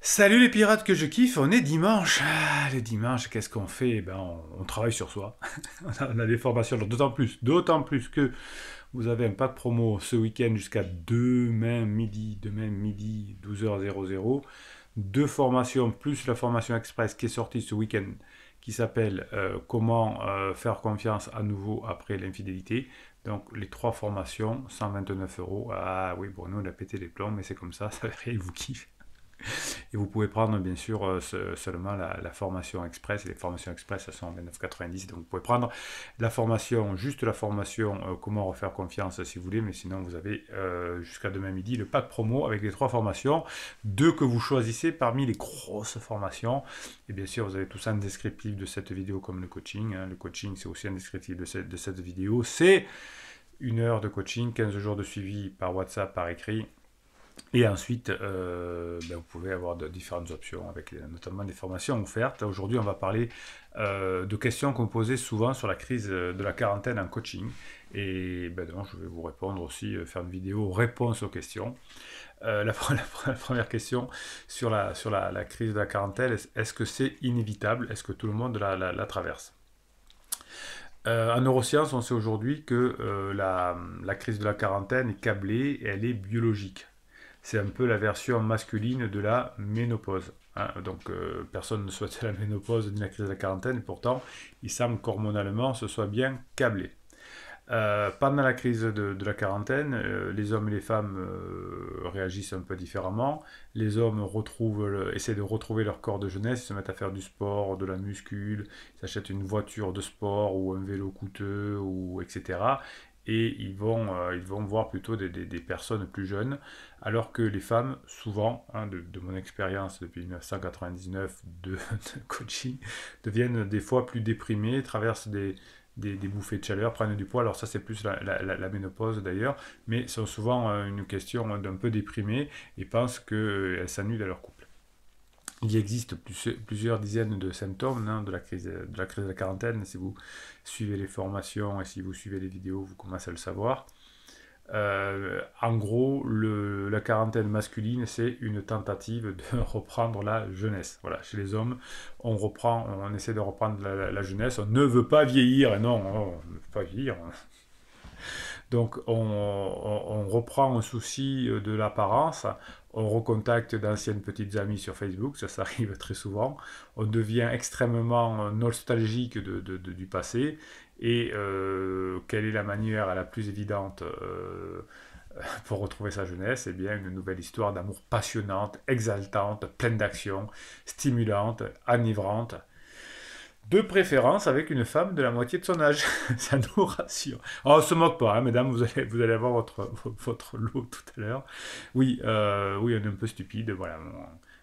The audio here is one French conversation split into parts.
Salut les pirates que je kiffe, on est dimanche. Le dimanche, qu'est-ce qu'on fait? On travaille sur soi. On a des formations, d'autant plus que vous avez un pack promo ce week-end jusqu'à demain midi, 12h00. Deux formations plus la formation express qui est sortie ce week-end qui s'appelle Comment faire confiance à nouveau après l'infidélité. Donc les trois formations, 129 euros. Ah oui, bon, nous on a pété les plombs, mais c'est comme ça vous kiffe. Et vous pouvez prendre bien sûr seulement la formation express. Et les formations express, elles sont à 29,90. Donc vous pouvez prendre la formation, juste la formation comment refaire confiance si vous voulez. Mais sinon, vous avez jusqu'à demain midi le pack promo avec les trois formations. Deux que vous choisissez parmi les grosses formations. Et bien sûr, vous avez tout ça en descriptif de cette vidéo comme le coaching. Le coaching, c'est aussi un descriptif de cette vidéo. C'est une heure de coaching, 15 jours de suivi par WhatsApp, par écrit. Et ensuite, vous pouvez avoir différentes options, avec notamment des formations offertes. Aujourd'hui, on va parler de questions qu'on posait souvent sur la crise de la quarantaine en coaching. Et donc, je vais vous répondre aussi, faire une vidéo réponse aux questions. La première question sur la crise de la quarantaine, est-ce que c'est inévitable? Est-ce que tout le monde la traverse? En neurosciences, on sait aujourd'hui que la crise de la quarantaine est câblée et elle est biologique. C'est un peu la version masculine de la ménopause. Hein. Donc personne ne souhaite la ménopause ni la crise de la quarantaine, et pourtant il semble qu'hormonalement ce soit bien câblé. Pendant la crise de la quarantaine, les hommes et les femmes réagissent un peu différemment. Les hommes essaient de retrouver leur corps de jeunesse, ils se mettent à faire du sport, de la muscule, ils s'achètent une voiture de sport ou un vélo coûteux, etc. Et ils vont voir plutôt des personnes plus jeunes, alors que les femmes, souvent, hein, de mon expérience depuis 1999 de coaching, deviennent des fois plus déprimées, traversent des bouffées de chaleur, prennent du poids. Alors ça, c'est plus la ménopause d'ailleurs, mais sont souvent une question d'un peu déprimée et pensent qu'elles s'annulent à leur couple. Il existe plusieurs dizaines de symptômes, hein, de la crise de la quarantaine. Si vous suivez les formations et si vous suivez les vidéos, vous commencez à le savoir. En gros, la quarantaine masculine, c'est une tentative de reprendre la jeunesse. Voilà, chez les hommes, on essaie de reprendre la jeunesse. On ne veut pas vieillir, et non, on ne veut pas vieillir. Donc, on reprend un souci de l'apparence. On recontacte d'anciennes petites amies sur Facebook, ça arrive très souvent. On devient extrêmement nostalgique du passé. Et quelle est la manière la plus évidente pour retrouver sa jeunesse? Eh bien, une nouvelle histoire d'amour passionnante, exaltante, pleine d'action, stimulante, enivrante. De préférence avec une femme de la moitié de son âge. Ça nous rassure. Oh, on se moque pas, hein, mesdames, vous allez avoir votre lot tout à l'heure. Oui, oui, on est un peu stupide, voilà.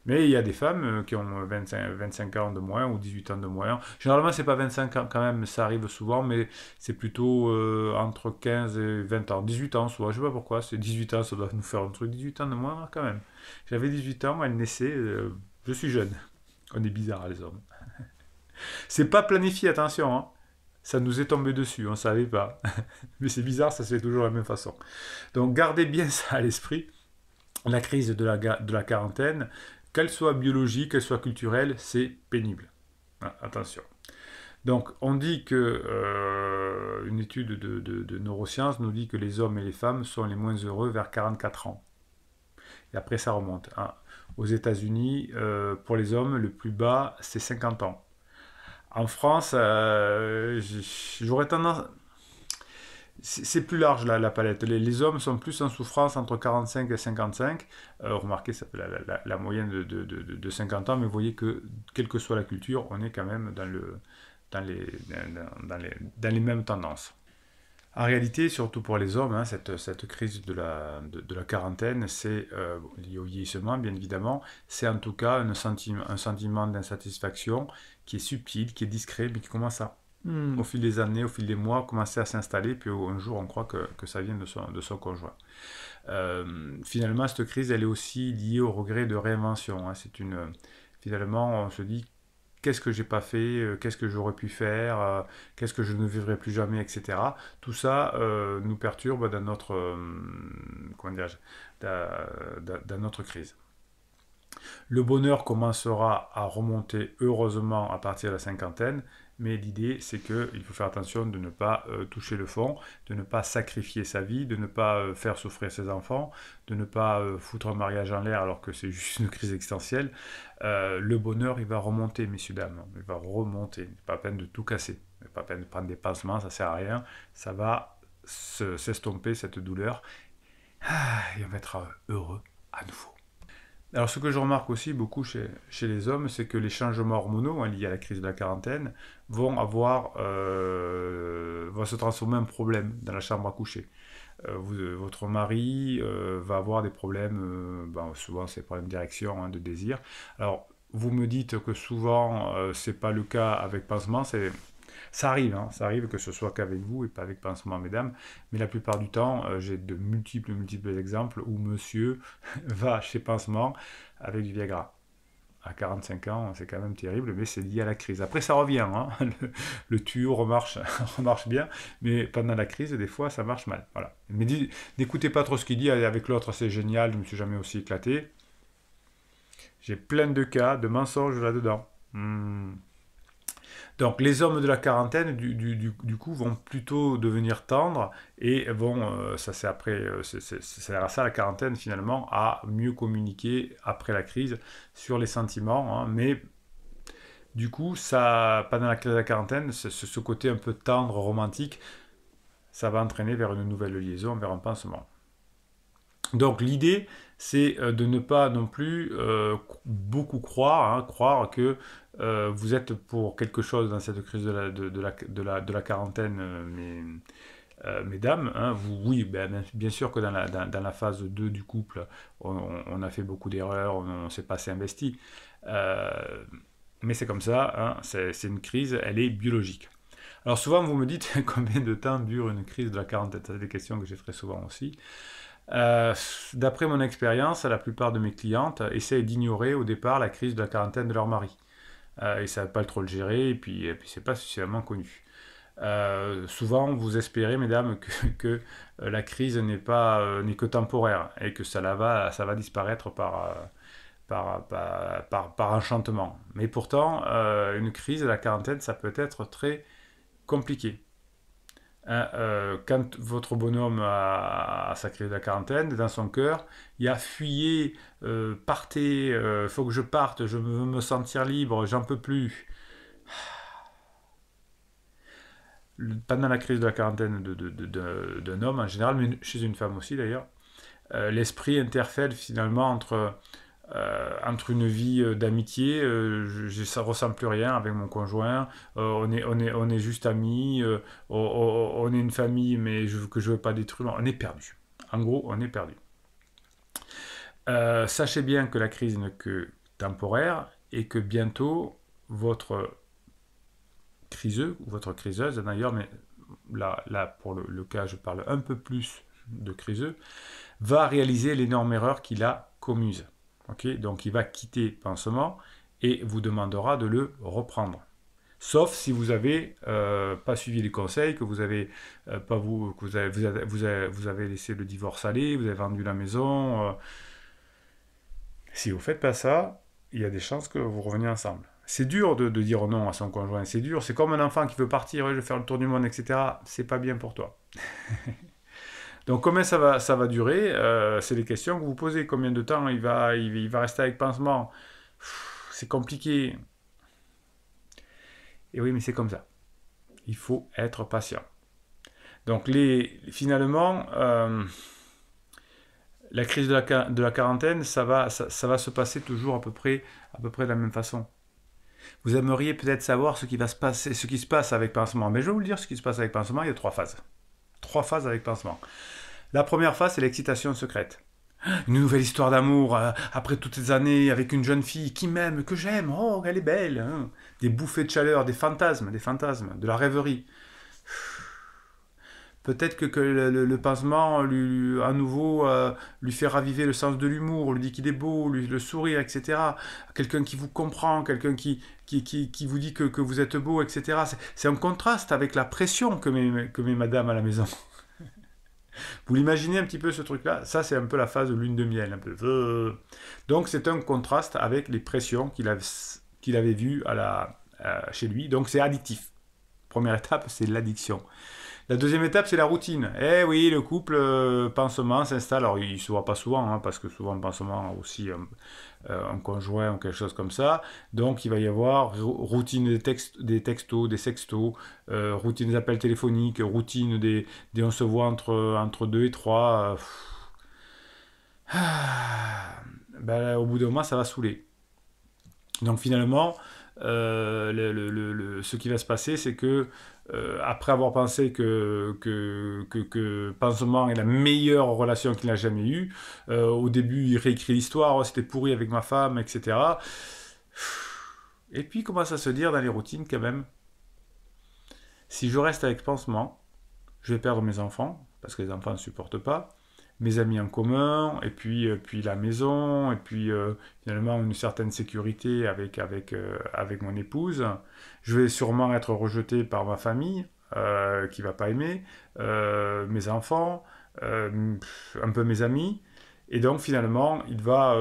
Mais il y a des femmes qui ont 25 ans de moins ou 18 ans de moins. Généralement, c'est pas 25 ans quand même, ça arrive souvent, mais c'est plutôt entre 15 et 20 ans. 18 ans, soit, je sais pas pourquoi, c'est 18 ans, ça doit nous faire un truc. 18 ans de moins, quand même. J'avais 18 ans, elle naissait, je suis jeune. On est bizarre, les hommes. C'est pas planifié, attention, hein. Ça nous est tombé dessus, on ne savait pas. Mais c'est bizarre, ça se fait toujours de la même façon. Donc gardez bien ça à l'esprit. La crise de la quarantaine, qu'elle soit biologique, qu'elle soit culturelle, c'est pénible. Ah, attention. Donc on dit que une étude de neurosciences nous dit que les hommes et les femmes sont les moins heureux vers 44 ans. Et après ça remonte. Hein. Aux États-Unis, pour les hommes, le plus bas, c'est 50 ans. En France, j'aurais tendance. C'est plus large la palette. Les hommes sont plus en souffrance entre 45 et 55. Remarquez, ça fait la moyenne de 50 ans, mais vous voyez que, quelle que soit la culture, on est quand même dans les mêmes tendances. En réalité, surtout pour les hommes, hein, cette crise de la quarantaine, c'est lié au vieillissement, bien évidemment. C'est en tout cas un sentiment d'insatisfaction qui est subtil, qui est discret, mais qui commence à, au fil des années, au fil des mois, commencer à s'installer. Puis un jour, on croit que ça vient de son conjoint. Finalement, cette crise, elle est aussi liée au regret de réinvention. Hein. Finalement, on se dit qu'est-ce que j'ai pas fait, qu'est-ce que j'aurais pu faire, qu'est-ce que je ne vivrai plus jamais, etc. Tout ça nous perturbe dans notre, comment dire, dans notre crise. Le bonheur commencera à remonter heureusement à partir de la cinquantaine, mais l'idée c'est qu'il faut faire attention de ne pas toucher le fond, de ne pas sacrifier sa vie, de ne pas faire souffrir ses enfants, de ne pas foutre un mariage en l'air alors que c'est juste une crise existentielle. Le bonheur il va remonter, messieurs dames, il va remonter, pas la peine de tout casser, pas la peine de prendre des pansements, ça sert à rien, ça va s'estomper cette douleur et on va être heureux à nouveau. Alors ce que je remarque aussi beaucoup chez les hommes, c'est que les changements hormonaux liés à la crise de la quarantaine vont se transformer en problème dans la chambre à coucher. Votre mari va avoir des problèmes, souvent c'est des problèmes d'érection, de désir. Alors vous me dites que souvent c'est pas le cas avec pansement, ça arrive que ce soit qu'avec vous et pas avec pansement, mesdames, mais la plupart du temps, j'ai de multiples exemples où monsieur va chez pansement avec du Viagra. À 45 ans, c'est quand même terrible, mais c'est lié à la crise. Après, ça revient, le tuyau remarche bien, mais pendant la crise, des fois, ça marche mal. Voilà. Mais n'écoutez pas trop ce qu'il dit, avec l'autre, c'est génial, je ne me suis jamais aussi éclaté. J'ai plein de cas de mensonges là-dedans. Donc les hommes de la quarantaine, du coup, vont plutôt devenir tendres et vont, ça c'est après, c'est à ça la quarantaine finalement, à mieux communiquer après la crise sur les sentiments. Mais du coup, ça, pendant la crise de la quarantaine, ce côté un peu tendre, romantique, ça va entraîner vers une nouvelle liaison, vers un pansement. Donc l'idée, c'est de ne pas non plus beaucoup croire que vous êtes pour quelque chose dans cette crise de la quarantaine, mesdames. Oui, bien sûr que dans la phase 2 du couple, on a fait beaucoup d'erreurs, on ne s'est pas assez investi. Mais c'est comme ça, c'est une crise, elle est biologique. Alors souvent, vous me dites combien de temps dure une crise de la quarantaine. C'est des questions que j'ai très souvent aussi. D'après mon expérience, la plupart de mes clientes essayent d'ignorer au départ la crise de la quarantaine de leur mari. Ils ne savent pas trop le gérer et puis c'est pas suffisamment connu. Souvent, vous espérez, mesdames, que la crise n'est que temporaire et que ça va disparaître par enchantement. Mais pourtant, une crise de la quarantaine, ça peut être très compliqué. Quand votre bonhomme a sa crise de la quarantaine, dans son cœur, il y a fuyez, partez, faut que je parte, je veux me sentir libre, j'en peux plus. Pendant la crise de la quarantaine d'un homme en général, mais chez une femme aussi d'ailleurs, l'esprit interfère finalement entre une vie d'amitié, ça ne ressent plus rien avec mon conjoint, on est juste amis, on est une famille mais que je ne veux pas détruire, on est perdu. En gros, on est perdu. Sachez bien que la crise n'est que temporaire et que bientôt votre criseux ou votre criseuse d'ailleurs, mais là pour le cas je parle un peu plus de criseux, va réaliser l'énorme erreur qu'il a commise. Okay, donc il va quitter pansement et vous demandera de le reprendre. Sauf si vous n'avez pas suivi les conseils, que vous avez laissé le divorce aller, vous avez vendu la maison. Si vous ne faites pas ça, il y a des chances que vous reveniez ensemble. C'est dur de dire non à son conjoint, c'est dur. C'est comme un enfant qui veut partir, je vais faire le tour du monde, etc. C'est pas bien pour toi. Donc combien ça va durer, c'est les questions que vous posez. Combien de temps il va rester avec pansement? C'est compliqué. Et oui, mais c'est comme ça. Il faut être patient. Donc finalement, la crise de la quarantaine, ça va se passer toujours à peu près de la même façon. Vous aimeriez peut-être savoir ce qui se passe avec pansement. Mais je vais vous le dire, ce qui se passe avec pansement, il y a 3 phases. 3 phases avec pansement. La première phase, c'est l'excitation secrète. Une nouvelle histoire d'amour, après toutes ces années, avec une jeune fille qui m'aime, que j'aime, oh, elle est belle. Des bouffées de chaleur, des fantasmes, de la rêverie. Peut-être que le pansement, à nouveau, lui fait raviver le sens de l'humour, lui dit qu'il est beau, le sourire, etc. Quelqu'un qui vous comprend, quelqu'un qui vous dit que vous êtes beau, etc. C'est un contraste avec la pression que met madame à la maison. Vous l'imaginez un petit peu ce truc-là? Ça, c'est un peu la phase de lune de miel. Un peu. Donc, c'est un contraste avec les pressions qu'il avait vues chez lui. Donc, c'est addictif. Première étape, c'est l'addiction. La deuxième étape, c'est la routine. Eh oui, le couple pansement s'installe. Alors, il ne se voit pas souvent, hein, parce que souvent, le pansement a aussi un conjoint ou quelque chose comme ça. Donc, il va y avoir routine des textos, des sextos, routine des appels téléphoniques, routine des on se voit entre 2 et 3. Ben, au bout d'un moment, ça va saouler. Donc, finalement, ce qui va se passer, c'est que après avoir pensé que Pansement est la meilleure relation qu'il n'a jamais eue, au début il réécrit l'histoire, oh, c'était pourri avec ma femme, etc. Et puis il commence à se dire dans les routines quand même, si je reste avec Pansement, je vais perdre mes enfants, parce que les enfants ne supportent pas, mes amis en commun, puis la maison, et puis finalement une certaine sécurité avec mon épouse. Je vais sûrement être rejeté par ma famille, qui va pas aimer, mes enfants, un peu mes amis. Et donc finalement, il va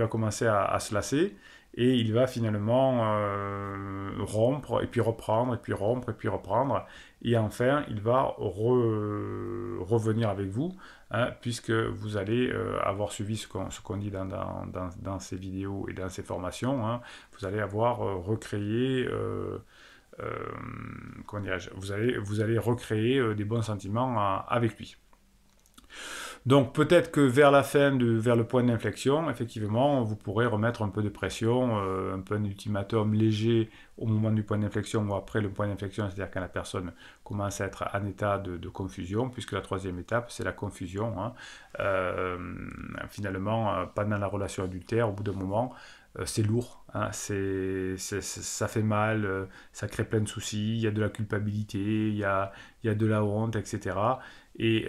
commencer à se lasser et il va finalement rompre et puis reprendre et puis rompre et puis reprendre et enfin il va revenir avec vous, hein, puisque vous allez avoir suivi ce qu'on dit dans ces vidéos et dans ces formations, hein. Vous allez avoir recréé comment dirais-je, vous allez recréer des bons sentiments avec lui. Donc peut-être que vers la fin, vers le point d'inflexion, effectivement, vous pourrez remettre un peu de pression, un peu un ultimatum léger au moment du point d'inflexion ou après le point d'inflexion, c'est-à-dire quand la personne commence à être en état de confusion, puisque la troisième étape, c'est la confusion, hein. Finalement, pendant la relation adultère, au bout d'un moment, c'est lourd, hein, ça fait mal, ça crée plein de soucis, il y a de la culpabilité, il y a de la honte, etc. Et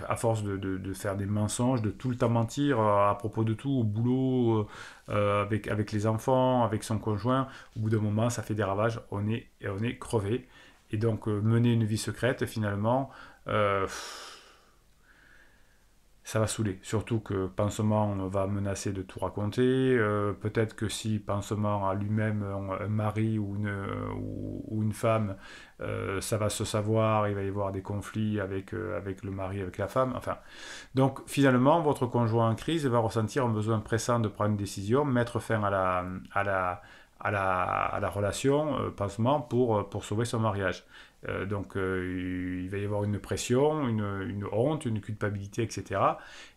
à force de faire des mensonges, de tout le temps mentir à propos de tout, au boulot, avec les enfants, avec son conjoint, au bout d'un moment, ça fait des ravages, on est crevé. Et donc, mener une vie secrète, finalement, ça va saouler. Surtout que Pansement va menacer de tout raconter. Peut-être que si Pansement a lui-même un mari ou une femme, ça va se savoir, il va y avoir des conflits avec le mari, avec la femme. Enfin, donc finalement, votre conjoint en crise va ressentir un besoin pressant de prendre une décision, mettre fin à la relation, Pansement, pour sauver son mariage. Donc il va y avoir une pression, une honte, une culpabilité, etc.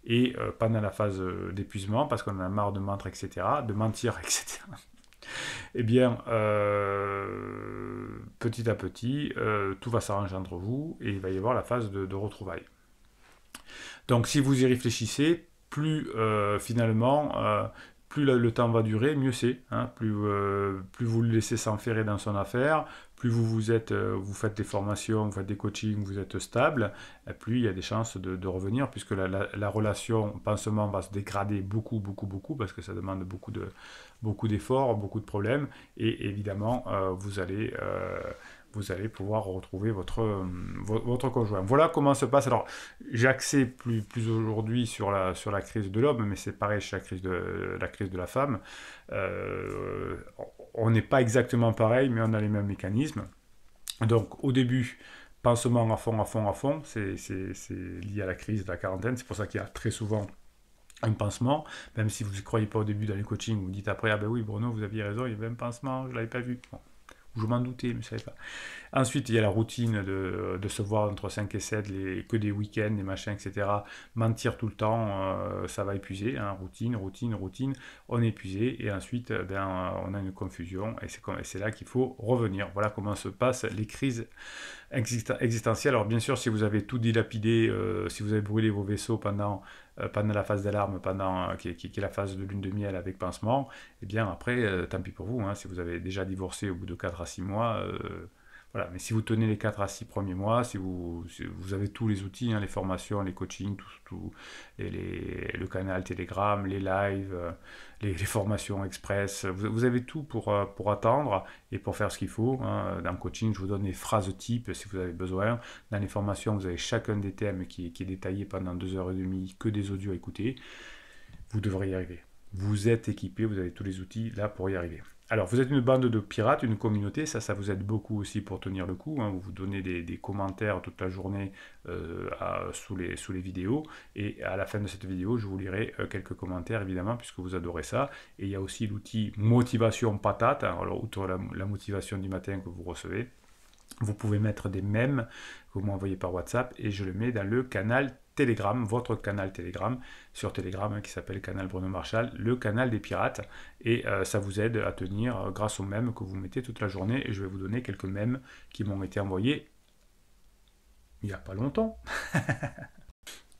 Et pendant la phase d'épuisement, parce qu'on en a marre de mentir, etc., eh bien, petit à petit, tout va s'arranger entre vous et il va y avoir la phase de retrouvailles. Donc si vous y réfléchissez, plus finalement, plus le temps va durer, mieux c'est, hein. Plus vous le laissez s'enferrer dans son affaire, plus vous faites des formations, vous faites des coachings, vous êtes stable, plus il y a des chances de revenir, puisque la relation Pansement va se dégrader beaucoup, beaucoup, beaucoup, parce que ça demande beaucoup d'efforts, beaucoup de problèmes, et évidemment, vous allez pouvoir retrouver votre conjoint. Voilà comment se passe. Alors, j'ai axé plus aujourd'hui sur la crise de l'homme, mais c'est pareil chez la crise de la femme. On n'est pas exactement pareil, mais on a les mêmes mécanismes. Donc, au début, Pansement à fond, à fond, à fond, c'est lié à la crise de la quarantaine. C'est pour ça qu'il y a très souvent un pansement, même si vous ne croyez pas au début dans les coachings, vous dites après, ah ben oui, Bruno, vous aviez raison, il y avait un pansement, je ne l'avais pas vu. Bon. Je m'en doutais, mais je ne savais pas. Ensuite, il y a la routine de se voir entre 5 et 7, que des week-ends, des machins, etc. Mentir tout le temps, ça va épuiser, hein. Routine, on est épuisé. Et ensuite, on a une confusion. Et c'est là qu'il faut revenir. Voilà comment se passent les crises existentielles. Alors bien sûr, si vous avez tout dilapidé, si vous avez brûlé vos vaisseaux pendant la phase d'alarme, qui est la phase de lune de miel avec Pansement, et bien après, tant pis pour vous, hein, si vous avez déjà divorcé au bout de 4 à 6 mois, Voilà, mais si vous tenez les 4 à 6 premiers mois, si vous avez tous les outils, hein, les formations, les coachings, le canal Telegram, les lives, les formations express, vous avez tout pour attendre et pour faire ce qu'il faut, hein. Dans le coaching, je vous donne les phrases types si vous avez besoin. Dans les formations, vous avez chacun des thèmes qui est détaillé pendant 2 heures et demie, que des audios à écouter. Vous devrez y arriver. Vous êtes équipé, vous avez tous les outils là pour y arriver. Alors, vous êtes une bande de pirates, une communauté, ça vous aide beaucoup aussi pour tenir le coup, hein. Vous vous donnez des commentaires toute la journée sous les vidéos, et à la fin de cette vidéo, je vous lirai quelques commentaires, évidemment, puisque vous adorez ça. Et il y a aussi l'outil motivation patate, hein. Alors, outre la motivation du matin que vous recevez, vous pouvez mettre des mèmes que vous m'envoyez par WhatsApp, et je le mets dans le canal Telegram, votre canal Telegram sur Telegram, hein, qui s'appelle Canal Bruno Marchal, le canal des pirates, et ça vous aide à tenir grâce aux mèmes que vous mettez toute la journée, et je vais vous donner quelques mèmes qui m'ont été envoyés il n'y a pas longtemps.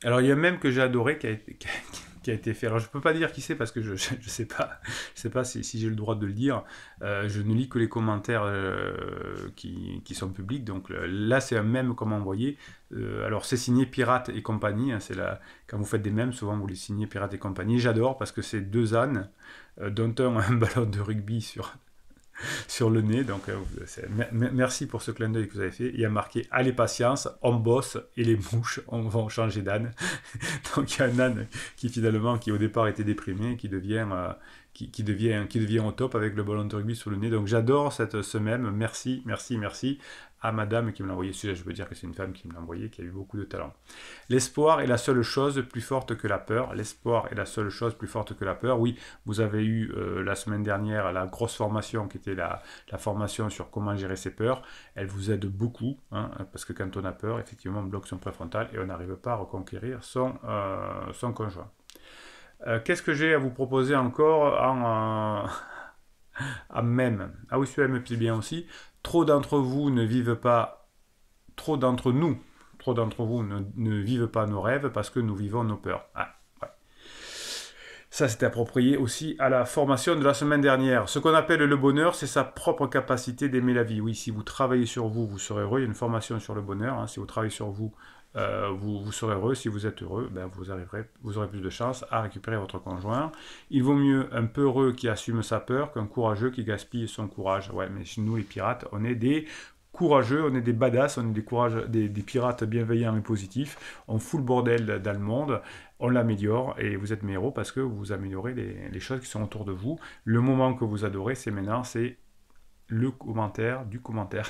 Alors il y a un mème que j'ai adoré qui a été fait. Alors je ne peux pas dire qui c'est parce que je ne sais pas si j'ai le droit de le dire. Je ne lis que les commentaires qui sont publics. Donc là c'est un mème qu'on m'a envoyé. Alors c'est signé Pirate et compagnie, hein, quand vous faites des mèmes, souvent vous les signez Pirate et compagnie. J'adore parce que c'est deux ânes, dont un ballon de rugby sur le nez. Donc merci pour ce clin d'œil que vous avez fait. Il y a marqué allez patience, on bosse et les mouches vont changer d'âne. Donc il y a un âne qui au départ était déprimé, qui devient au top avec le ballon de rugby sur le nez. Donc j'adore ce mème. Merci à madame qui me l'a envoyé. Je veux dire que c'est une femme qui me l'a envoyé, qui a eu beaucoup de talent. L'espoir est la seule chose plus forte que la peur. L'espoir est la seule chose plus forte que la peur. Oui, vous avez eu la semaine dernière la grosse formation qui était la formation sur comment gérer ses peurs. Elle vous aide beaucoup, hein, parce que quand on a peur, effectivement, on bloque son préfrontal et on n'arrive pas à reconquérir son conjoint. Qu'est-ce que j'ai à vous proposer encore en mème? Ah oui, celui-là me plaît bien aussi. Trop d'entre vous ne vivent pas, trop d'entre vous ne vivent pas nos rêves parce que nous vivons nos peurs. Ah, ouais. Ça, c'est approprié aussi à la formation de la semaine dernière. Ce qu'on appelle le bonheur, c'est sa propre capacité d'aimer la vie. Oui, si vous travaillez sur vous, vous serez heureux. Il y a une formation sur le bonheur, hein. Si vous travaillez sur vous, vous serez heureux. Si vous êtes heureux, ben vous aurez plus de chances à récupérer votre conjoint. Il vaut mieux un peureux qui assume sa peur qu'un courageux qui gaspille son courage. Ouais, mais chez nous, les pirates, on est des courageux, on est des badass, on est des pirates bienveillants et positifs. On fout le bordel dans le monde, on l'améliore, et vous êtes mes héros parce que vous améliorez les choses qui sont autour de vous. Le moment que vous adorez, c'est maintenant, c'est le commentaire du commentaire.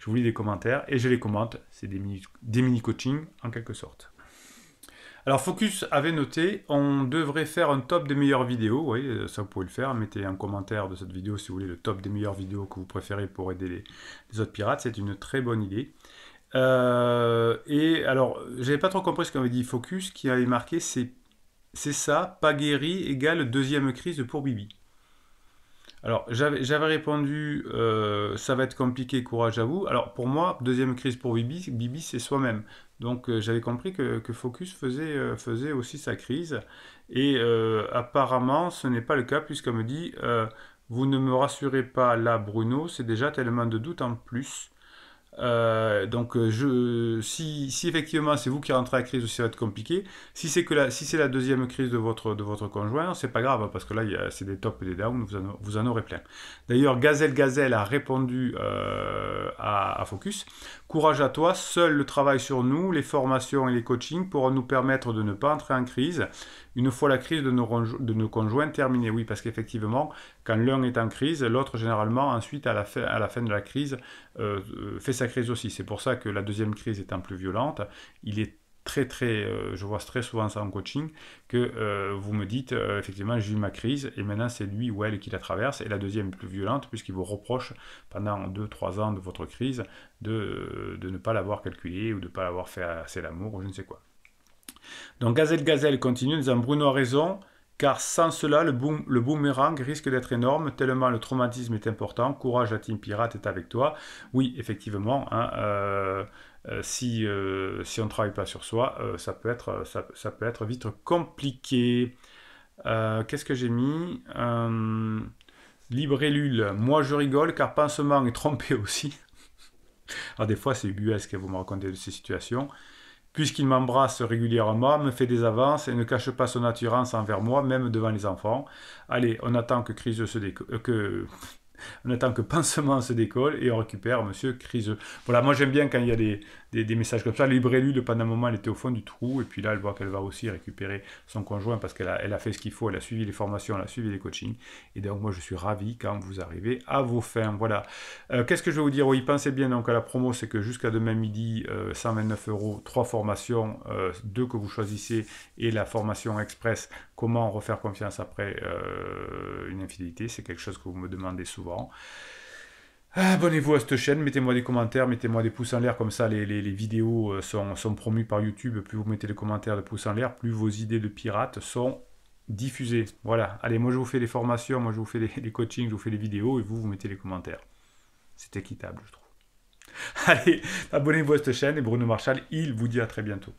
Je vous lis des commentaires et je les commente. C'est des mini-coachings en quelque sorte. Alors Focus avait noté, on devrait faire un top des meilleures vidéos. Oui, ça vous pouvez le faire. Mettez un commentaire de cette vidéo si vous voulez le top des meilleures vidéos que vous préférez pour aider les autres pirates. C'est une très bonne idée. Et alors, j'avais pas trop compris ce qu'avait dit Focus, qui avait marqué c'est ça, pas guéri égale deuxième crise pour Bibi. Alors, j'avais répondu, ça va être compliqué, courage à vous. Alors, pour moi, deuxième crise pour Bibi c'est soi-même. Donc, j'avais compris que Focus faisait aussi sa crise. Et apparemment, ce n'est pas le cas, puisqu'elle me dit, vous ne me rassurez pas là, Bruno, c'est déjà tellement de doutes en plus. Donc, si effectivement c'est vous qui rentrez à la crise, ça va être compliqué. Si c'est la deuxième crise de votre conjoint, c'est pas grave, parce que là, c'est des tops et des downs, vous en aurez plein. D'ailleurs, Gazelle a répondu à Focus. Courage à toi, seul le travail sur nous, les formations et les coachings pourront nous permettre de ne pas entrer en crise une fois la crise de nos conjoints terminée. Oui, parce qu'effectivement, quand l'un est en crise, l'autre, généralement, ensuite, à la fin de la crise, fait sa crise aussi. C'est pour ça que la deuxième crise étant plus violente, il est je vois très souvent ça en coaching, que vous me dites, effectivement, j'ai eu ma crise, et maintenant c'est lui ou elle qui la traverse, et la deuxième est plus violente, puisqu'il vous reproche, pendant 2-3 ans de votre crise, de ne pas l'avoir calculé, ou de ne pas l'avoir fait assez l'amour, ou je ne sais quoi. Donc Gazelle continue en disant Bruno a raison, car sans cela, le boomerang risque d'être énorme, tellement le traumatisme est important. Courage, la team pirate est avec toi. Oui, effectivement, hein, si on ne travaille pas sur soi, ça peut être vite compliqué. Qu'est-ce que j'ai mis Libre et Lul, moi je rigole, car pansement est trompé aussi. Alors des fois, c'est ubuesque, vous me racontez de ces situations. Puisqu'il m'embrasse régulièrement, me fait des avances et ne cache pas son attirance envers moi, même devant les enfants. Allez, on attend que crise se que on attend que Pansement se décolle et on récupère Monsieur Criseux. Voilà, moi j'aime bien quand il y a des messages comme ça. Librelu, pendant un moment, elle était au fond du trou et puis là, elle voit qu'elle va aussi récupérer son conjoint parce qu'elle a fait ce qu'il faut, elle a suivi les formations, elle a suivi les coachings. Et donc, moi, je suis ravi quand vous arrivez à vos fins. Voilà. Qu'est-ce que je vais vous dire? Oui, pensez bien donc à la promo, c'est que jusqu'à demain midi, 129 euros, 3 formations, 2 que vous choisissez et la formation express. Comment refaire confiance après une infidélité? C'est quelque chose que vous me demandez souvent. Abonnez-vous à cette chaîne, mettez-moi des commentaires, mettez-moi des pouces en l'air, comme ça les vidéos sont promues par YouTube. Plus vous mettez des commentaires de pouces en l'air, plus vos idées de pirates sont diffusées. Voilà, allez, moi je vous fais les formations, moi je vous fais les coachings, je vous fais les vidéos et vous mettez les commentaires. C'est équitable, je trouve. Allez, abonnez-vous à cette chaîne et Bruno Marchal, il vous dit à très bientôt.